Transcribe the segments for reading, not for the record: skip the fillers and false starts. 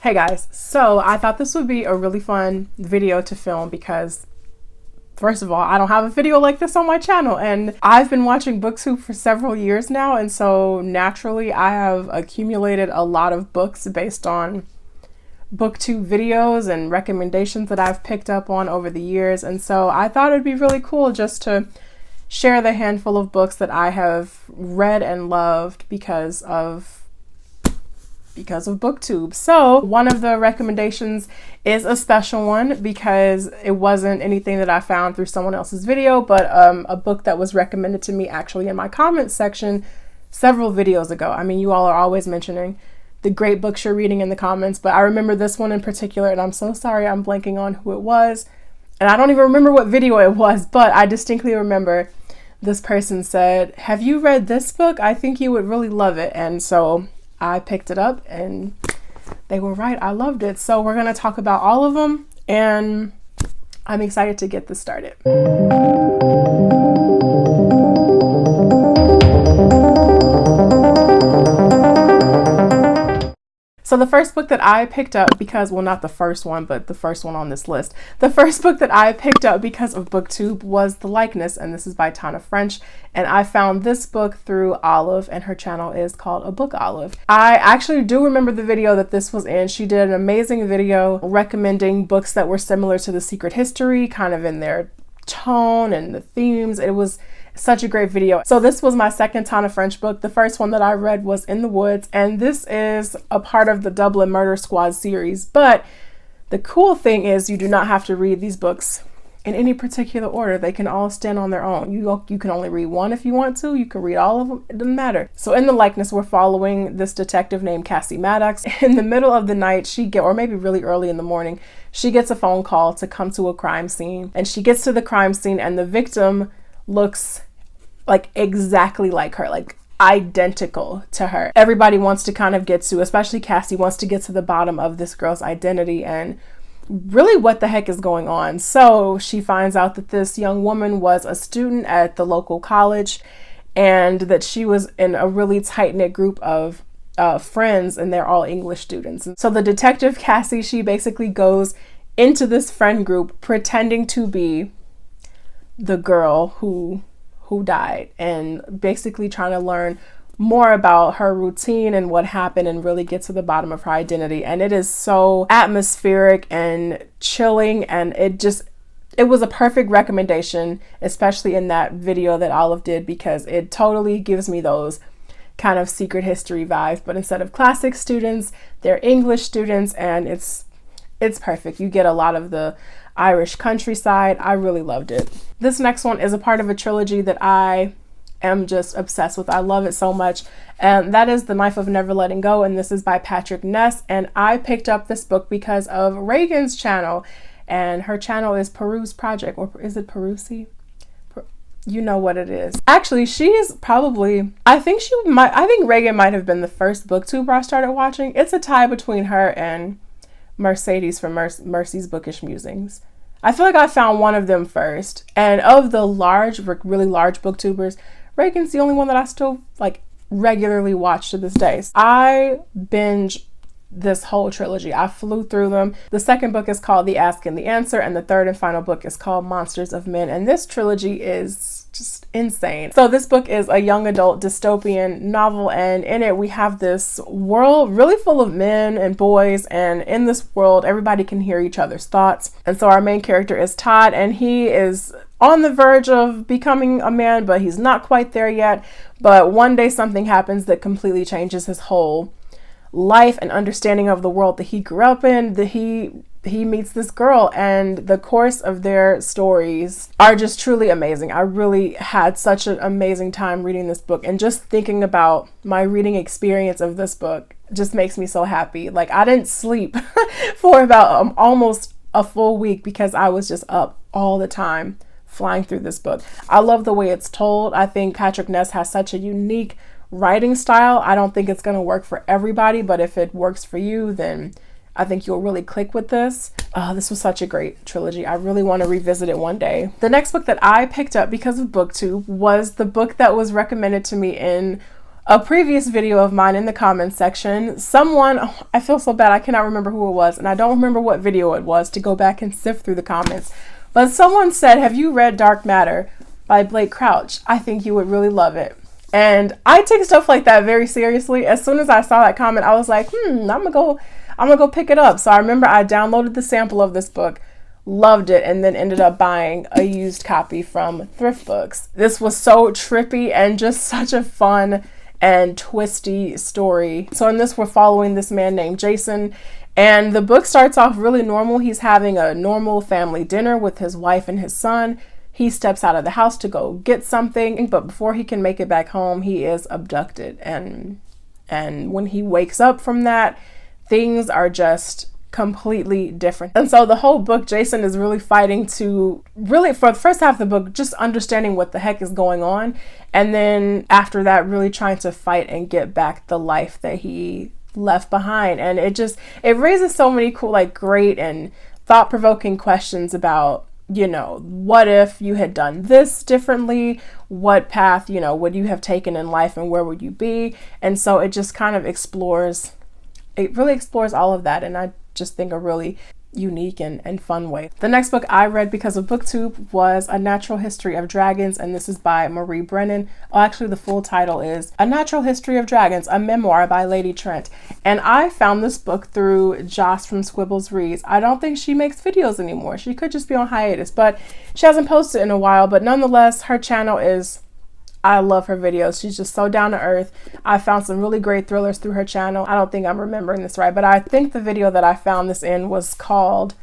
Hey guys, so I thought this would be a really fun video to film because first of all, I don't have a video like this on my channel and I've been watching Booktube for several years now, and so naturally I have accumulated a lot of books based on Booktube videos and recommendations that I've picked up on over the years, and so I thought it'd be really cool just to share the handful of books that I have read and loved because of Booktube. So one of the recommendations is a special one because it wasn't anything that I found through someone else's video, but a book that was recommended to me actually in my comments section several videos ago. I mean, you all are always mentioning the great books you're reading in the comments, but I remember this one in particular, and I'm so sorry I'm blanking on who it was. And I don't even remember what video it was, but I distinctly remember this person said, "Have you read this book? I think you would really love it." And so I picked it up and they were right. I loved it. So we're going to talk about all of them and I'm excited to get this started. So the first book that I picked up because, well, not the first one, but the first one on this list. The first book that I picked up because of Booktube was The Likeness, and this is by Tana French. And I found this book through Olive, and her channel is called A Book Olive. I actually do remember the video that this was in. She did an amazing video recommending books that were similar to The Secret History, kind of in their tone and the themes. It was such a great video. So this was my second Tana French book. The first one that I read was In the Woods, and this is a part of the Dublin Murder Squad series. But the cool thing is you do not have to read these books in any particular order. They can all stand on their own. You can only read one if you want to. You can read all of them. It doesn't matter. So in The Likeness, we're following this detective named Cassie Maddox. In the middle of the night, or maybe really early in the morning, she gets a phone call to come to a crime scene. And she gets to the crime scene and the victim looks like exactly like her, like identical to her. Everybody wants to kind of get to, especially Cassie wants to get to the bottom of this girl's identity and really what the heck is going on. So she finds out that this young woman was a student at the local college and that she was in a really tight-knit group of friends, and they're all English students. And so the detective Cassie, she basically goes into this friend group pretending to be the girl who died and basically trying to learn more about her routine and what happened and really get to the bottom of her identity. And it is so atmospheric and chilling, and it was a perfect recommendation, especially in that video that Olive did, because it totally gives me those kind of secret history vibes, but instead of classic students, they're English students, and it's perfect. You get a lot of the Irish countryside. I really loved it. This next one is a part of a trilogy that I am just obsessed with. I love it so much, and that is The Knife of Never Letting Go, and this is by Patrick Ness. And I picked up this book because of Regan's channel, and her channel is Peru's Project, or is it Perusi? You know what it is. Actually, she is probably, I think Regan might have been the first booktuber I started watching. It's a tie between her and Mercedes from Mercy's Bookish Musings. I feel like I found one of them first. And of the really large booktubers, Regan's the only one that I still regularly watch to this day. I binge this whole trilogy. I flew through them. The second book is called The Ask and the Answer, and the third and final book is called Monsters of Men. And this trilogy is just insane. So this book is a young adult dystopian novel, and in it we have this world really full of men and boys, and in this world everybody can hear each other's thoughts. And so our main character is Todd, and he is on the verge of becoming a man, but he's not quite there yet. But one day something happens that completely changes his whole life and understanding of the world that he grew up in. That he meets this girl, and the course of their stories are just truly amazing. I really had such an amazing time reading this book, and just thinking about my reading experience of this book just makes me so happy. Like, I didn't sleep for about almost a full week because I was just up all the time flying through this book. I love the way it's told. I think Patrick Ness has such a unique writing style. I don't think it's going to work for everybody, but if it works for you, then I think you'll really click with this. This was such a great trilogy. I really want to revisit it one day. The next book that I picked up because of Booktube was the book that was recommended to me in a previous video of mine in the comments section, someone, oh, I feel so bad, I cannot remember who it was, and I don't remember what video it was to go back and sift through the comments, but someone said, have you read Dark Matter by Blake Crouch? I think you would really love it. And I take stuff like that very seriously. As soon as I saw that comment, I was like, I'm gonna go pick it up. So I remember I downloaded the sample of this book, loved it, and then ended up buying a used copy from Thrift Books. This was so trippy and just such a fun and twisty story. So in this, we're following this man named Jason, and the book starts off really normal. He's having a normal family dinner with his wife and his son. He steps out of the house to go get something, but before he can make it back home, he is abducted. And when he wakes up from that, things are just completely different. And so the whole book, Jason is really fighting to really, for the first half of the book, just understanding what the heck is going on. And then after that, really trying to fight and get back the life that he left behind. And it raises so many cool, like, great and thought-provoking questions about, what if you had done this differently? What path, would you have taken in life, and where would you be? And so it just kind of really explores all of that. And I just think a really unique and fun way. The next book I read because of Booktube was A Natural History of Dragons, and this is by Marie Brennan. Oh, actually, the full title is A Natural History of Dragons, a memoir by Lady Trent. And I found this book through Joce from Squibbles Reads. I don't think she makes videos anymore. She could just be on hiatus, but she hasn't posted in a while. But nonetheless, her channel I love her videos. She's just so down to earth. I found some really great thrillers through her channel. I don't think I'm remembering this right, but I think the video that I found this in was called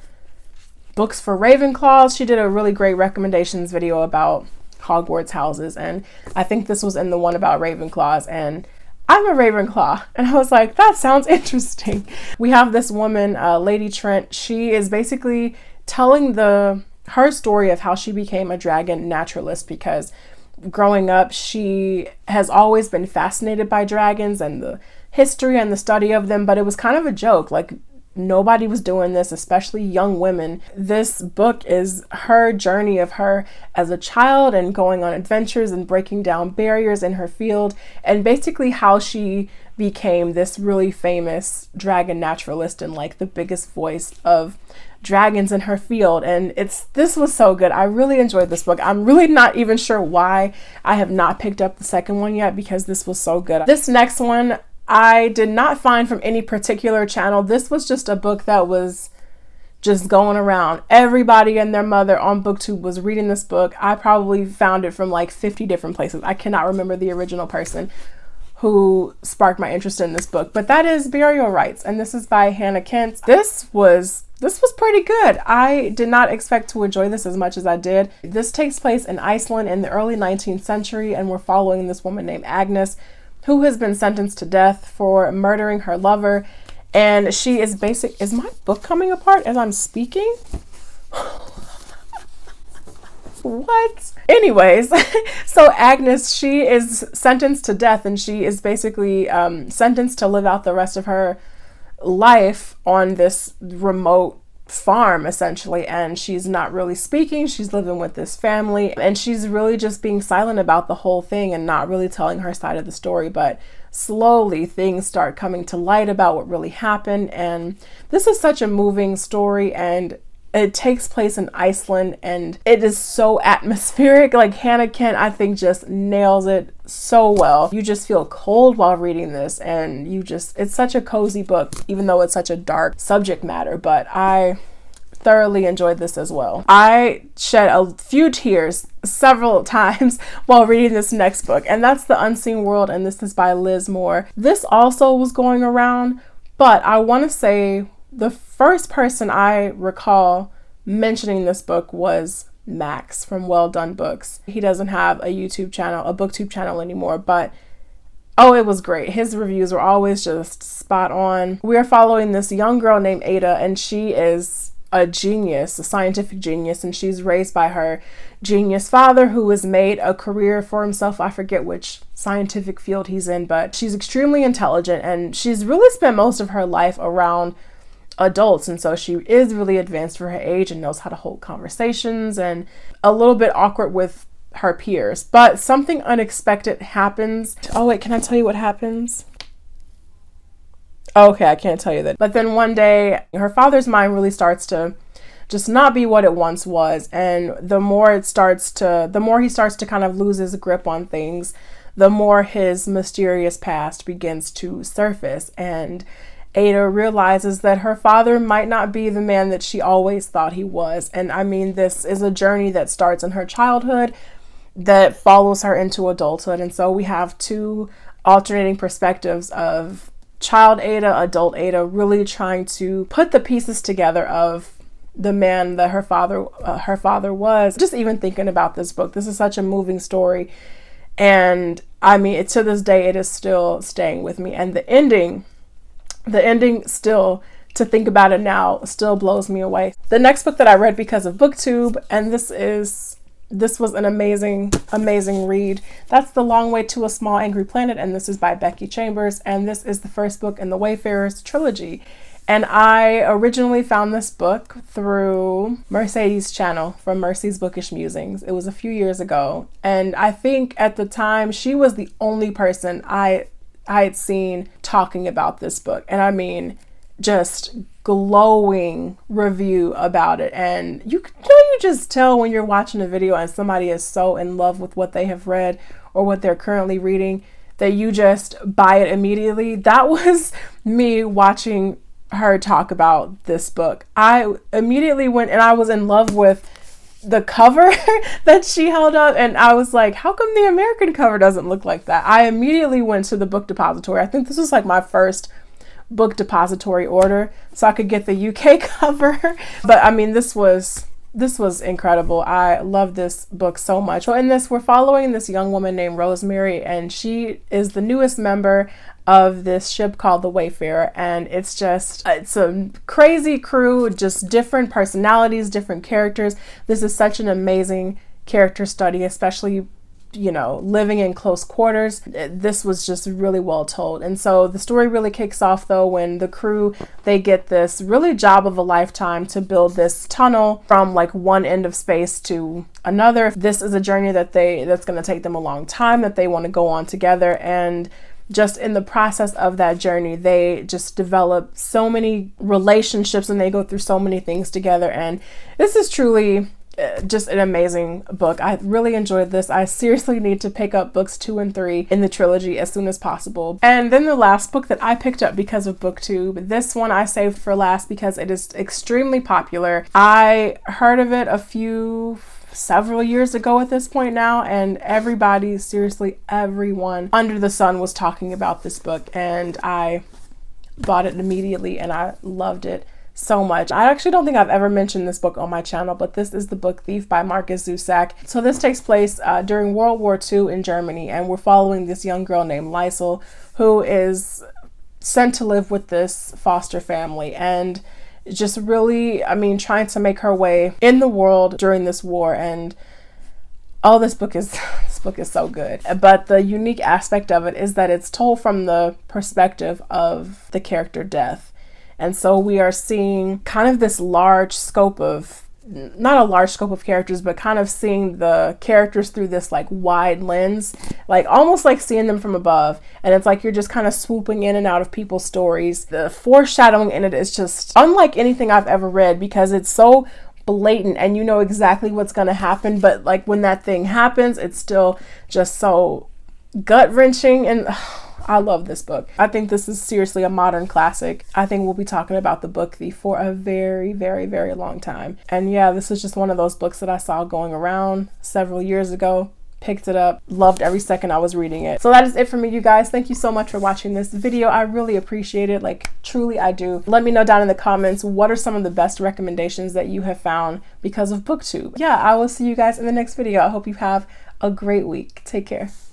Books for Ravenclaws. She did a really great recommendations video about Hogwarts houses, and I think this was in the one about Ravenclaws, and I'm a Ravenclaw. And I was like, that sounds interesting. We have this woman, Lady Trent. She is basically telling her story of how she became a dragon naturalist, because growing up, she has always been fascinated by dragons and the history and the study of them, but it was kind of a joke. Like, nobody was doing this, especially young women. This book is her journey of her as a child and going on adventures and breaking down barriers in her field, and basically how she became this really famous dragon naturalist and like the biggest voice of dragons in her field. And this was so good. I really enjoyed this book. I'm really not even sure why I have not picked up the second one yet, because this was so good. This next one I did not find from any particular channel. This was just a book that was just going around. Everybody and their mother on Booktube was reading this book. I probably found it from like 50 different places. I cannot remember the original person who sparked my interest in this book, but that is Burial Rites, and this is by Hannah Kent. This was pretty good. I did not expect to enjoy this as much as I did. This takes place in Iceland in the early 19th century, and we're following this woman named Agnes, who has been sentenced to death for murdering her lover. And she is is my book coming apart as I'm speaking? What? Anyways, so Agnes, she is sentenced to death, and she is basically sentenced to live out the rest of her life on this remote farm, essentially. And she's not really speaking. She's living with this family, and she's really just being silent about the whole thing and not really telling her side of the story. But slowly things start coming to light about what really happened. And this is such a moving story, and it takes place in Iceland, and it is so atmospheric. Like, Hannah Kent, I think, just nails it so well. You just feel cold while reading this, and it's such a cozy book, even though it's such a dark subject matter. But I thoroughly enjoyed this as well. I shed a few tears several times while reading this next book, and that's The Unseen World, and this is by Liz Moore. This also was going around, but I want to say the first person I recall mentioning this book was Max from Welldonebooks. He doesn't have a YouTube channel, a Booktube channel anymore, but it was great. His reviews were always just spot on. We are following this young girl named Ada, and she is a genius, a scientific genius, and she's raised by her genius father, who has made a career for himself. I forget which scientific field he's in, but she's extremely intelligent, and she's really spent most of her life around adults, and so she is really advanced for her age and knows how to hold conversations, and a little bit awkward with her peers. But something unexpected happens. Oh wait, can I tell you what happens? Okay, I can't tell you that. But then one day, her father's mind really starts to just not be what it once was. And the more he starts to kind of lose his grip on things, the more his mysterious past begins to surface. And Ada realizes that her father might not be the man that she always thought he was. And I mean, this is a journey that starts in her childhood that follows her into adulthood. And so we have two alternating perspectives of child Ada, adult Ada, really trying to put the pieces together of the man that her father was. Just even thinking about this book, this is such a moving story. And I mean, to this day, it is still staying with me. And the ending still, to think about it now, still blows me away. The next book that I read because of Booktube, and this was an amazing read. That's The Long Way to a Small Angry Planet, and this is by Becky Chambers, and this is the first book in the Wayfarers trilogy. And I originally found this book through Mercedes' channel from Mercy's Bookish Musings. It was a few years ago, and I think at the time she was the only person I had seen talking about this book. And I mean, just glowing review about it. And you just tell when you're watching a video and somebody is so in love with what they have read or what they're currently reading that you just buy it immediately. That was me watching her talk about this book. I immediately went, and I was in love with the cover that she held up, and I was like, how come the American cover doesn't look like that? I immediately went to the book depository. I think this was like my first book depository order so I could get the UK cover. But I mean, this was incredible. I love this book so much. Well, in this, we're following this young woman named Rosemary, and she is the newest member of this ship called the Wayfarer. And it's a crazy crew, just different personalities, different characters. This is such an amazing character study, especially, you know, living in close quarters. This was just really well told. And so the story really kicks off though when the crew, they get this really job of a lifetime to build this tunnel from like one end of space to another. This is a journey that's going to take them a long time, that they want to go on together. And just in the process of that journey, they just develop so many relationships and they go through so many things together. And this is truly just an amazing book. I really enjoyed this. I seriously need to pick up books 2 and 3 in the trilogy as soon as possible. And then the last book that I picked up because of Booktube, this one I saved for last because it is extremely popular. I heard of it several years ago at this point now, and everybody, seriously everyone under the sun was talking about this book, and I bought it immediately and I loved it so much. I actually don't think I've ever mentioned this book on my channel, but this is The Book Thief by Markus Zusak. So this takes place during World War II in Germany, and we're following this young girl named Liesel who is sent to live with this foster family and just really, I mean, trying to make her way in the world during this war. And oh, this book is so good. But the unique aspect of it is that it's told from the perspective of the character Death. And so we are seeing kind of this large scope of, not a large scope of characters, but kind of seeing the characters through this like wide lens, like almost like seeing them from above. And it's like you're just kind of swooping in and out of people's stories. The foreshadowing in it is just unlike anything I've ever read because it's so blatant and you know exactly what's going to happen. But like when that thing happens, it's still just so gut-wrenching. And I love this book. I think this is seriously a modern classic. I think we'll be talking about The Book Thief for a very, very, very long time. And yeah, this is just one of those books that I saw going around several years ago. Picked it up, loved every second I was reading it. So that is it for me, you guys. Thank you so much for watching this video. I really appreciate it. Like, truly I do. Let me know down in the comments, what are some of the best recommendations that you have found because of Booktube? Yeah, I will see you guys in the next video. I hope you have a great week. Take care.